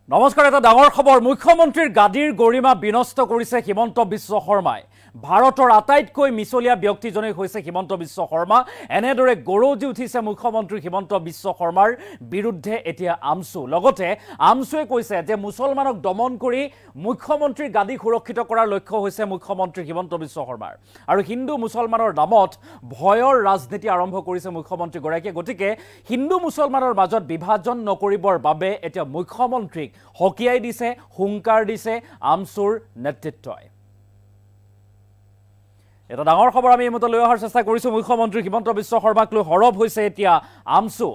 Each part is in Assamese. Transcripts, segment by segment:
নমস্কাৰ। এটা ডাঙৰ খবৰ। মুখ্যমন্ত্ৰীৰ গাদীৰ গৰিমা বিনষ্ট কৰিছে হিমন্ত বিশ্ব শৰ্মাই। ভাৰতৰ আটাইতকৈ মিছলীয়া ব্যক্তিজনেই হৈছে হিমন্ত বিশ্ব শৰ্মা। এনেদৰে গৰজি উঠিছে মুখ্যমন্ত্ৰী হিমন্ত বিশ্ব শৰ্মাৰ বিৰুদ্ধে এতিয়া আমছু। লগতে আমছুৱে কৈছে যে মুছলমানক দমন কৰি মুখ্যমন্ত্ৰীৰ গাদী সুৰক্ষিত কৰাৰ লক্ষ্য হৈছে মুখ্যমন্ত্ৰী হিমন্ত বিশ্ব শৰ্মাৰ। আৰু হিন্দু মুছলমানৰ নামত ভয়ৰ ৰাজনীতি আৰম্ভ কৰিছে মুখ্যমন্ত্ৰীগৰাকীয়ে। গতিকে হিন্দু মুছলমানৰ মাজত বিভাজন নকৰিবৰ বাবে এতিয়া মুখ্যমন্ত্ৰীক হকিয়াই দিছে, হুংকাৰ দিছে আমছুৰ নেতৃত্বই। এটা ডাঙৰ খবৰ আমি এই মুহূৰ্তত লৈ অহাৰ চেষ্টা কৰিছোঁ। মুখ্যমন্ত্ৰী হিমন্ত বিশ্ব শৰ্মাক লৈ সৰব হৈছে এতিয়া আমছু।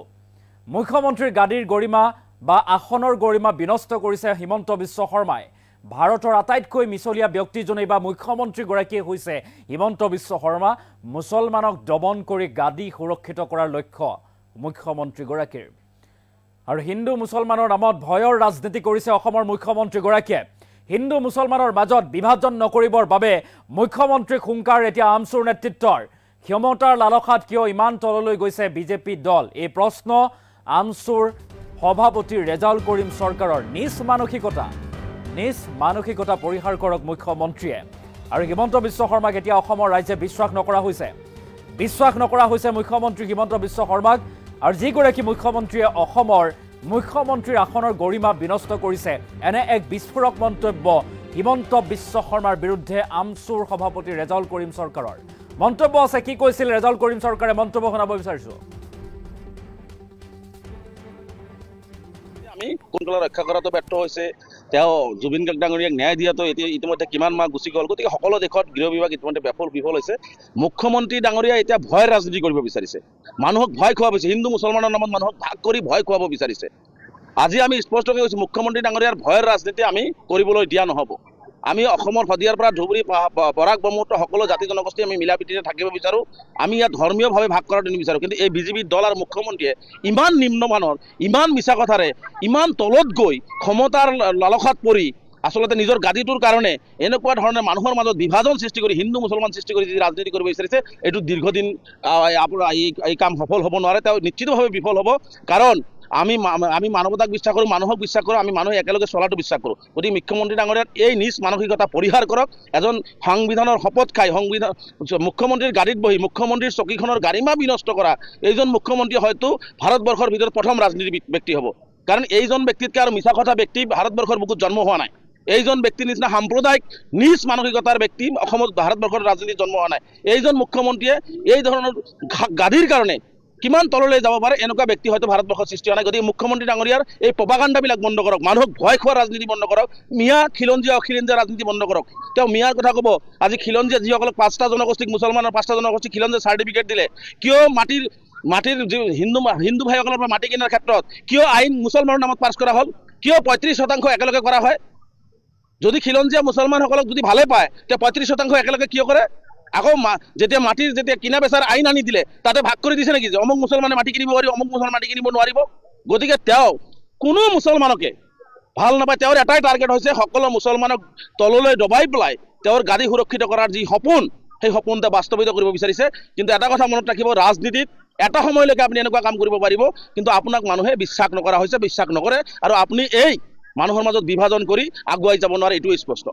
মুখ্যমন্ত্ৰীৰ গাদীৰ গৰিমা বা আসনৰ গৰিমা বিনষ্ট কৰিছে হিমন্ত বিশ্ব শৰ্মাই। ভাৰতৰ আটাইতকৈ মিছলীয়া ব্যক্তিজনেই বা মুখ্যমন্ত্ৰীগৰাকীয়ে হৈছে হিমন্ত বিশ্ব শৰ্মা। মুছলমানক দমন কৰি গাদী সুৰক্ষিত কৰাৰ লক্ষ্য মুখ্যমন্ত্ৰীগৰাকীৰ। আৰু হিন্দু মুছলমানৰ নামত ভয়ৰ ৰাজনীতি কৰিছে অসমৰ মুখ্যমন্ত্ৰীগৰাকীয়ে। হিন্দু মুছলমানৰ মাজত বিভাজন নকৰিবৰ বাবে মুখ্যমন্ত্ৰীক হুংকাৰ এতিয়া আমছুৰ নেতৃত্বৰ। ক্ষমতাৰ লালসাত কিয় ইমান তললৈ গৈছে বিজেপি দল? এই প্ৰশ্ন আমছুৰ সভাপতি ৰেজাউল কৰিম চৰকাৰৰ। নিজ মানসিকতা পৰিহাৰ কৰক মুখ্যমন্ত্ৰীয়ে। আৰু হিমন্ত বিশ্ব শৰ্মাক এতিয়া অসমৰ ৰাইজে বিশ্বাস নকৰা হৈছে মুখ্যমন্ত্ৰী হিমন্ত বিশ্ব শৰ্মাক। আৰু যিগৰাকী মুখ্যমন্ত্ৰীয়ে অসমৰ মুখ্যমন্ত্ৰীৰ আসনৰ গৰিমা বিনষ্ট কৰিছে, এনে এক বিস্ফোৰক মন্তব্য হিমন্ত বিশ্ব শৰ্মাৰ বিৰুদ্ধে আমছুৰ সভাপতি ৰেজাউল কৰিম চৰকাৰৰ। মন্তব্য আছে, কি কৈছিল ৰেজাউল কৰিম চৰকাৰে? মন্তব্য শুনাব বিচাৰিছোঁ। আমি কোনকালে ৰক্ষা কৰাটো ব্যৰ্থ হৈছে। তেওঁ জুবিন গাৰ্গ ডাঙৰীয়াক ন্যায় দিয়াটো এতিয়া ইতিমধ্যে কিমান মাহ গুচি গ'ল। গতিকে সকলো দেশত গৃহ বিভাগ ইতিমধ্যে বিফল হৈছে। মুখ্যমন্ত্ৰী ডাঙৰীয়া এতিয়া ভয়ৰ ৰাজনীতি কৰিব বিচাৰিছে, মানুহক ভয় খুৱাব বিচাৰিছে, হিন্দু মুছলমানৰ নামত মানুহক ভাগ কৰি ভয় খুৱাব বিচাৰিছে। আজি আমি স্পষ্টকৈ কৈছোঁ, মুখ্যমন্ত্ৰী ডাঙৰীয়াৰ ভয়ৰ ৰাজনীতি আমি কৰিবলৈ দিয়া নহ'ব। আমি অসমৰ শদিয়াৰ পৰা ধুবুৰী, বৰাক, ব্ৰহ্মপুত্ৰ সকলো জাতি জনগোষ্ঠী আমি মিলা প্ৰীতিৰে থাকিব বিচাৰোঁ। আমি ইয়াত ধৰ্মীয়ভাৱে ভাগ কৰাটো নিবিচাৰোঁ। কিন্তু এই বিজেপি দল আৰু মুখ্যমন্ত্ৰীয়ে ইমান নিম্নমানৰ, ইমান মিছা কথাৰে, ইমান তলত গৈ ক্ষমতাৰ লালসাত পৰি আচলতে নিজৰ গাদীটোৰ কাৰণে এনেকুৱা ধৰণে মানুহৰ মাজত বিভাজন সৃষ্টি কৰি, হিন্দু মুছলমান সৃষ্টি কৰি যি ৰাজনীতি কৰিব বিচাৰিছে, এইটো দীৰ্ঘদিন আপোনাৰ এই কাম সফল হ'ব নোৱাৰে। তেওঁ নিশ্চিতভাৱে বিফল হ'ব। কাৰণ আমি মানৱতাক বিশ্বাস কৰোঁ, মানুহক বিশ্বাস কৰোঁ, আমি মানুহে একেলগে চলাটো বিশ্বাস কৰোঁ। গতিকে মুখ্যমন্ত্ৰী ডাঙৰীয়াৰ এই নিজ মানসিকতা পৰিহাৰ কৰক। এজন সংবিধানৰ শপত খাই মুখ্যমন্ত্ৰীৰ গাড়ীত বহি মুখ্যমন্ত্ৰীৰ চকীখনৰ গাৰিমা বিনষ্ট কৰা এইজন মুখ্যমন্ত্ৰী হয়তো ভাৰতবৰ্ষৰ ভিতৰত প্ৰথম ৰাজনীতি ব্যক্তি হ'ব। কাৰণ এইজন ব্যক্তিতকৈ আৰু মিছা কথা ব্যক্তি ভাৰতবৰ্ষৰ বুকুত জন্ম হোৱা নাই। এইজন ব্যক্তিৰ নিচিনা সাম্প্ৰদায়িক নিজ মানসিকতাৰ ব্যক্তি অসমত ভাৰতবৰ্ষৰ ৰাজনীতিত জন্ম হোৱা নাই। এইজন মুখ্যমন্ত্ৰীয়ে এই ধৰণৰ গাদীৰ কাৰণে কিমান তললৈ যাব পাৰে, এনেকুৱা ব্যক্তি হয়তো ভাৰতবৰ্ষৰ সৃষ্টি হোৱা নাই। গতিকে মুখ্যমন্ত্ৰী ডাঙৰীয়াৰ এই প্ৰপাগাণ্ডাবিলাক বন্ধ কৰক, মানুহক ভয় খোৱাৰ ৰাজনীতি বন্ধ কৰক, মিয়া খিলঞ্জীয়া অখিলঞ্জীয়া ৰাজনীতি বন্ধ কৰক। তেওঁ মিয়াৰ কথা ক'ব। আজি খিলঞ্জীয়া যিসকলক 5টা জনগোষ্ঠীক, মুছলমানৰ 5টা জনগোষ্ঠীক খিলঞ্জীয়া চাৰ্টিফিকেট দিলে, কিয় মাটিৰ যি হিন্দু ভাইসকলৰ পৰা মাটি কিনাৰ ক্ষেত্ৰত কিয় আইন মুছলমানৰ নামত পাছ কৰা হ'ল? কিয় 35% একেলগে কৰা হয়? যদি খিলঞ্জীয়া মুছলমানসকলক যদি ভালে পায়, তে 35% একেলগে কিয় কৰে? আকৌ যেতিয়া মাটিৰ কিনা বেচাৰ আইন আনি দিলে, তাতে ভাগ কৰি দিছে নেকি যে অমুক মুছলমানে মাটি কিনিব পাৰিব, অমুক মুছলমান মাটি কিনিব নোৱাৰিব? গতিকে তেওঁ কোনো মুছলমানকে ভাল নাপায়। তেওঁৰ এটাই টাৰ্গেট হৈছে সকলো মুছলমানক তললৈ দবাই পেলাই তেওঁৰ গাদী সুৰক্ষিত কৰাৰ যি সপোন, সেই সপোন তেওঁ বাস্তৱায়িত কৰিব বিচাৰিছে। কিন্তু এটা কথা মনত ৰাখিব, ৰাজনীতিত এটা সময়লৈকে আপুনি এনেকুৱা কাম কৰিব পাৰিব, কিন্তু আপোনাক মানুহে বিশ্বাস নকৰা হৈছে, বিশ্বাস নকৰে। আৰু আপুনি এই মানুহৰ মাজত বিভাজন কৰি আগুৱাই যাব নোৱাৰে, এইটোৱে স্পষ্ট।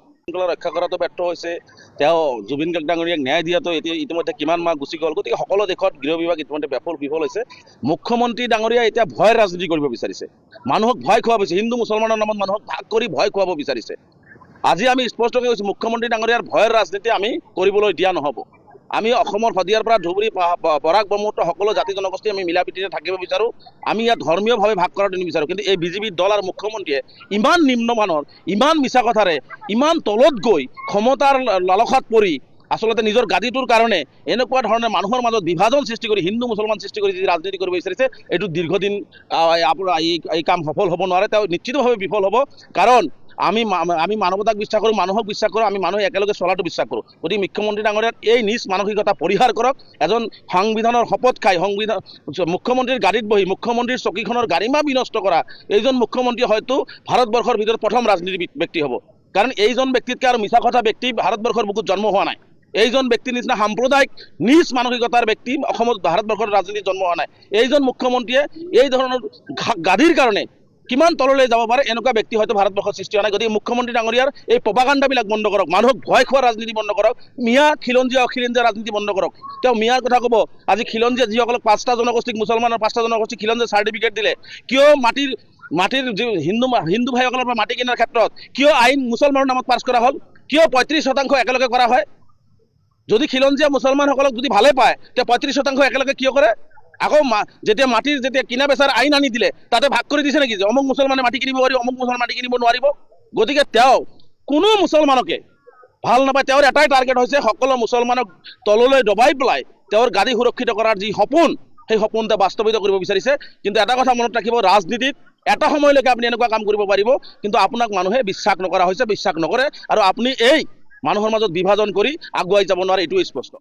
ৰক্ষা কৰাটো ব্যৰ্থ হৈছে। তেওঁ জুবিন গাৰ্গ ডাঙৰীয়াক ন্যায় দিয়াটো এতিয়া ইতিমধ্যে কিমান মাহ গুচি গ'ল। গতিকে সকলো দেশত গৃহ বিভাগ ইতিমধ্যে বিফল হৈছে। মুখ্যমন্ত্ৰী ডাঙৰীয়া এতিয়া ভয়ৰ ৰাজনীতি কৰিব বিচাৰিছে, মানুহক ভয় খুৱাব বিচাৰিছে, হিন্দু মুছলমানৰ নামত মানুহক ভাগ কৰি ভয় খুৱাব বিচাৰিছে। আজি আমি স্পষ্টকৈ কৈছোঁ, মুখ্যমন্ত্ৰী ডাঙৰীয়াৰ ভয়ৰ ৰাজনীতি আমি কৰিবলৈ দিয়া নহ'ব। আমি অসমৰ শদিয়াৰ পৰা ধুবুৰী, বৰাক, ব্ৰহ্মপুত্ৰ সকলো জাতি জনগোষ্ঠী আমি মিলা প্ৰীতিৰে থাকিব বিচাৰোঁ। আমি ইয়াত ধৰ্মীয়ভাৱে ভাগ কৰাটো নিবিচাৰোঁ। কিন্তু এই বিজেপি দল আৰু মুখ্যমন্ত্ৰীয়ে ইমান নিম্নমানৰ, ইমান মিছা কথাৰে, ইমান তলত গৈ ক্ষমতাৰ লালসাত পৰি আচলতে নিজৰ গাদীটোৰ কাৰণে এনেকুৱা ধৰণে মানুহৰ মাজত বিভাজন সৃষ্টি কৰি, হিন্দু মুছলমান সৃষ্টি কৰি যি ৰাজনীতি কৰিব বিচাৰিছে, এইটো দীৰ্ঘদিন আপোনাৰ এই কাম সফল হ'ব নোৱাৰে। তেওঁ নিশ্চিতভাৱে বিফল হ'ব। কাৰণ আমি মানৱতাক বিশ্বাস কৰোঁ, মানুহক বিশ্বাস কৰোঁ, আমি মানুহে একেলগে চলাটো বিশ্বাস কৰোঁ। গতিকে মুখ্যমন্ত্ৰী ডাঙৰীয়াৰ এই নিজ মানসিকতা পৰিহাৰ কৰক। এজন সংবিধানৰ শপত খাই মুখ্যমন্ত্ৰীৰ গাড়ীত বহি মুখ্যমন্ত্ৰীৰ চকীখনৰ গাৰিমা বিনষ্ট কৰা এইজন মুখ্যমন্ত্ৰী হয়তো ভাৰতবৰ্ষৰ ভিতৰত প্ৰথম ৰাজনীতি ব্যক্তি হ'ব। কাৰণ এইজন ব্যক্তিতকৈ আৰু মিছা কথা ব্যক্তি ভাৰতবৰ্ষৰ বুকুত জন্ম হোৱা নাই। এইজন ব্যক্তিৰ নিচিনা সাম্প্ৰদায়িক নিজ মানসিকতাৰ ব্যক্তি অসমত ভাৰতবৰ্ষৰ ৰাজনীতিত জন্ম হোৱা নাই। এইজন মুখ্যমন্ত্ৰীয়ে এই ধৰণৰ গাদীৰ কাৰণে কিমান তললৈ যাব পাৰে এনেকুৱা ব্যক্তি হয়তো ভাৰতবৰ্ষৰ সৃষ্টি হোৱা নাই। গতিকে মুখ্যমন্ত্ৰী ডাঙৰীয়াৰ এই প্ৰপাগাণ্ডাবিলাক বন্ধ কৰক, মানুহক ভয় খোৱা ৰাজনীতি বন্ধ কৰক, মিয়া খিলঞ্জীয়া অখিলঞ্জীয়া ৰাজনীতি বন্ধ কৰক। তেওঁ মিয়াৰ কথা ক'ব, আজি খিলঞ্জীয়া যিসকলক 5টা জনগোষ্ঠীক মুছলমানৰ 5টা জনগোষ্ঠীক খিলঞ্জীয়া চাৰ্টিফিকেট দিলে, কিয় মাটিৰ যি হিন্দু ভাইসকলৰ পৰা মাটি কিনাৰ ক্ষেত্ৰত কিয় আইন মুছলমানৰ নামত পাছ কৰা হ'ল, কিয় 35% একেলগে কৰা হয়? যদি খিলঞ্জীয়া মুছলমানসকলক যদি ভালে পায় তে 35% একেলগে কিয় কৰে? আকৌ যেতিয়া মাটিৰ কিনা বেচাৰ আইন আনি দিলে তাতে ভাগ কৰি দিছে নেকি যে অমুক মুছলমানে মাটি কিনিব পাৰিব, অমুক মুছলমান মাটি কিনিব নোৱাৰিব? গতিকে তেওঁ কোনো মুছলমানকে ভাল নাপায়। তেওঁৰ এটাই টাৰ্গেট হৈছে সকলো মুছলমানক তললৈ দবাই পেলাই তেওঁৰ গাদী সুৰক্ষিত কৰাৰ যি সপোন, সেই সপোন তেওঁ বাস্তৱিত কৰিব বিচাৰিছে। কিন্তু এটা কথা মনত ৰাখিব, ৰাজনীতিত এটা সময়লৈকে আপুনি এনেকুৱা কাম কৰিব পাৰিব, কিন্তু আপোনাক মানুহে বিশ্বাস নকৰা হৈছে, বিশ্বাস নকৰে, আৰু আপুনি এই মানুহৰ মাজত বিভাজন কৰি আগুৱাই যাব নোৱাৰে, এইটোৱে স্পষ্ট।